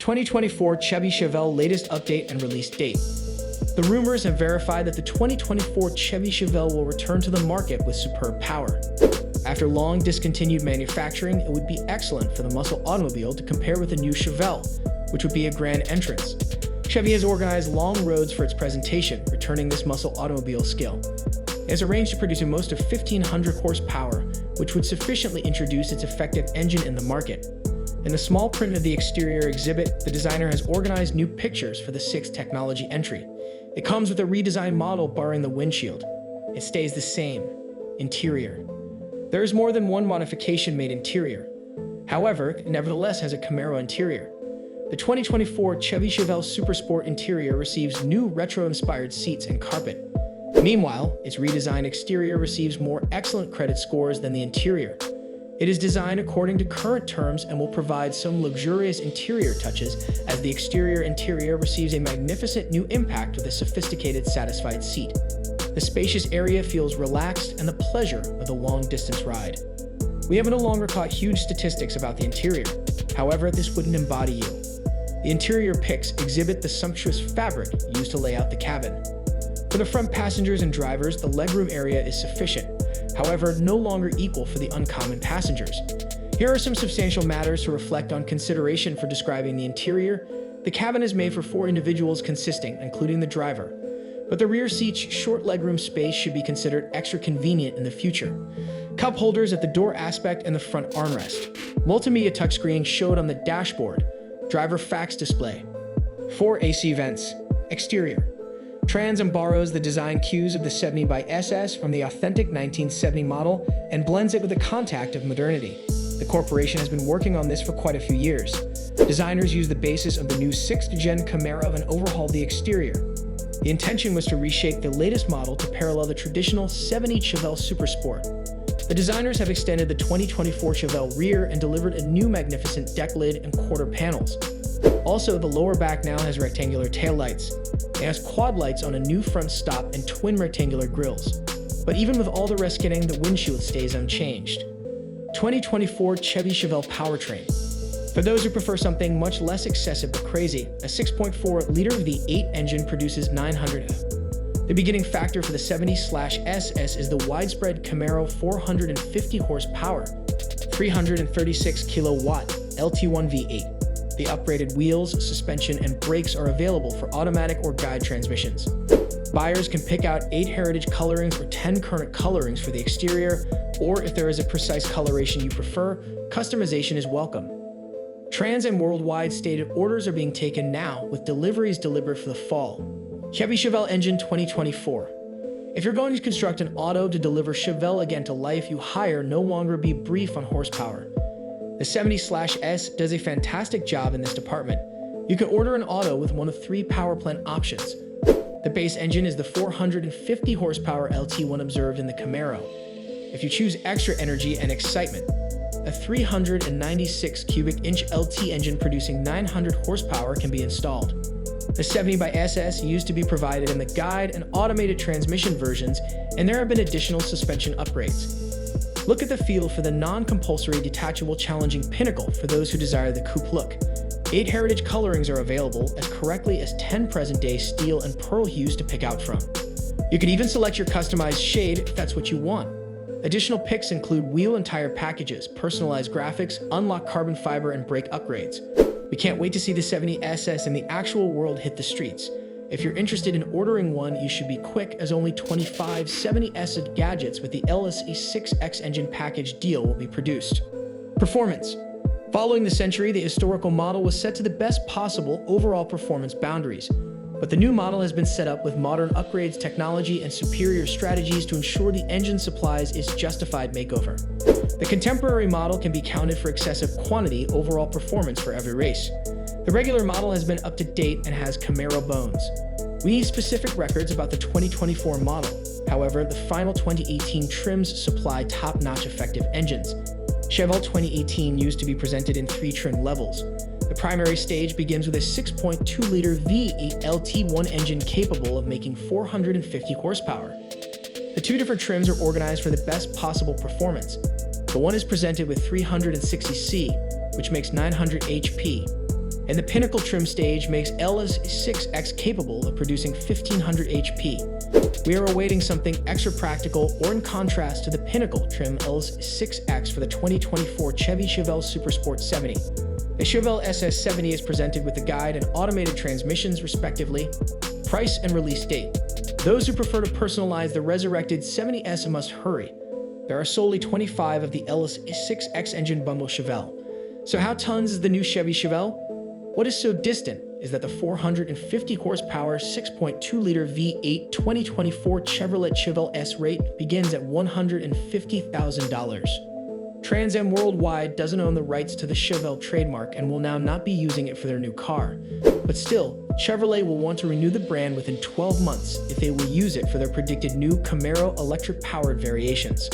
2024 Chevy Chevelle latest update and release date. The rumors have verified that the 2024 Chevy Chevelle will return to the market with superb power. After long discontinued manufacturing, it would be excellent for the muscle automobile to compare with the new Chevelle, which would be a grand entrance. Chevy has organized long roads for its presentation, returning this muscle automobile skill. It has arranged to produce a most of 1,500 horsepower, which would sufficiently introduce its effective engine in the market. In the small print of the exterior exhibit, the designer has organized new pictures for the 6th technology entry. It comes with a redesigned model barring the windshield. It stays the same. Interior. There is more than one modification made interior. However, it nevertheless has a Camaro interior. The 2024 Chevy Chevelle Supersport interior receives new retro-inspired seats and carpet. Meanwhile, its redesigned exterior receives more excellent credit scores than the interior. It is designed according to current terms and will provide some luxurious interior touches as the interior receives a magnificent new impact with a sophisticated satisfied seat. The spacious area feels relaxed and the pleasure of the long-distance ride. We have no longer caught huge statistics about the interior. However, this wouldn't embody you. The interior pics exhibit the sumptuous fabric used to lay out the cabin. For the front passengers and drivers, the legroom area is sufficient. However, no longer equal for the uncommon passengers. Here are some substantial matters to reflect on consideration for describing the interior. The cabin is made for 4 individuals consisting, including the driver. But the rear seat's short legroom space should be considered extra convenient in the future. Cup holders at the door aspect and the front armrest. Multimedia touchscreen showed on the dashboard. Driver fax display. 4 AC vents. Exterior. Trans and borrows the design cues of the 70 by SS from the authentic 1970 model and blends it with the contact of modernity. The corporation has been working on this for quite a few years. Designers used the basis of the new 6th gen Camaro and overhauled the exterior. The intention was to reshape the latest model to parallel the traditional 70 Chevelle Supersport. The designers have extended the 2024 Chevelle rear and delivered a new magnificent deck lid and quarter panels. Also, the lower back now has rectangular taillights. It has quad lights on a new front stop and twin rectangular grills. But even with all the rest kitting, the windshield stays unchanged. 2024 Chevy Chevelle powertrain. For those who prefer something much less excessive but crazy, a 6.4-liter V8 engine produces 900. The beginning factor for the 70/SS is the widespread Camaro 450 horsepower, 336 kilowatt LT1 V8. The upgraded wheels, suspension, and brakes are available for automatic or guide transmissions. Buyers can pick out 8 heritage colorings or 10 current colorings for the exterior, or if there is a precise coloration you prefer, customization is welcome. Trans and worldwide stated orders are being taken now, with deliveries delivered for the fall. Chevy Chevelle engine 2024. If you're going to construct an auto to deliver Chevelle again to life, you hire no longer be brief on horsepower. The 70/S does a fantastic job in this department. You can order an auto with one of 3 power plant options. The base engine is the 450 horsepower LT1 observed in the Camaro. If you choose extra energy and excitement, a 396 cubic inch LT engine producing 900 horsepower can be installed. The 70/SS used to be provided in the guide and automated transmission versions, and there have been additional suspension upgrades. Look at the feel for the non-compulsory detachable challenging pinnacle for those who desire the coupe look. 8 heritage colorings are available, as correctly as 10 present-day steel and pearl hues to pick out from. You can even select your customized shade if that's what you want. Additional picks include wheel and tire packages, personalized graphics, unlocked carbon fiber, and brake upgrades. We can't wait to see the 70SS in the actual world hit the streets. If you're interested in ordering one, you should be quick, as only 25 70S gadgets with the LSE6X engine package deal will be produced. Performance. Following the century, the historical model was set to the best possible overall performance boundaries. But the new model has been set up with modern upgrades, technology, and superior strategies to ensure the engine supplies its justified makeover. The contemporary model can be counted for excessive quantity overall performance for every race. The regular model has been up to date and has Camaro bones. We need specific records about the 2024 model. However, the final 2018 trims supply top-notch effective engines. Chevelle 2018 used to be presented in 3 trim levels. The primary stage begins with a 6.2-liter V8 LT1 engine capable of making 450 horsepower. The 2 different trims are organized for the best possible performance. The one is presented with 360C, which makes 900 HP. and the Pinnacle trim stage makes LS6X capable of producing 1500 HP. We are awaiting something extra practical or in contrast to the Pinnacle trim LS6X for the 2024 Chevy Chevelle Supersport 70. The Chevelle SS70 is presented with a guide and automated transmissions respectively. Price and release date. Those who prefer to personalize the resurrected 70S must hurry. There are solely 25 of the LS6X engine bundle Chevelle. So how tons is the new Chevy Chevelle? What is so distant is that the 450 horsepower 6.2-liter V8 2024 Chevrolet Chevelle S rate begins at $150,000. Trans Am Worldwide doesn't own the rights to the Chevelle trademark and will now not be using it for their new car. But still, Chevrolet will want to renew the brand within 12 months if they will use it for their predicted new Camaro electric-powered variations.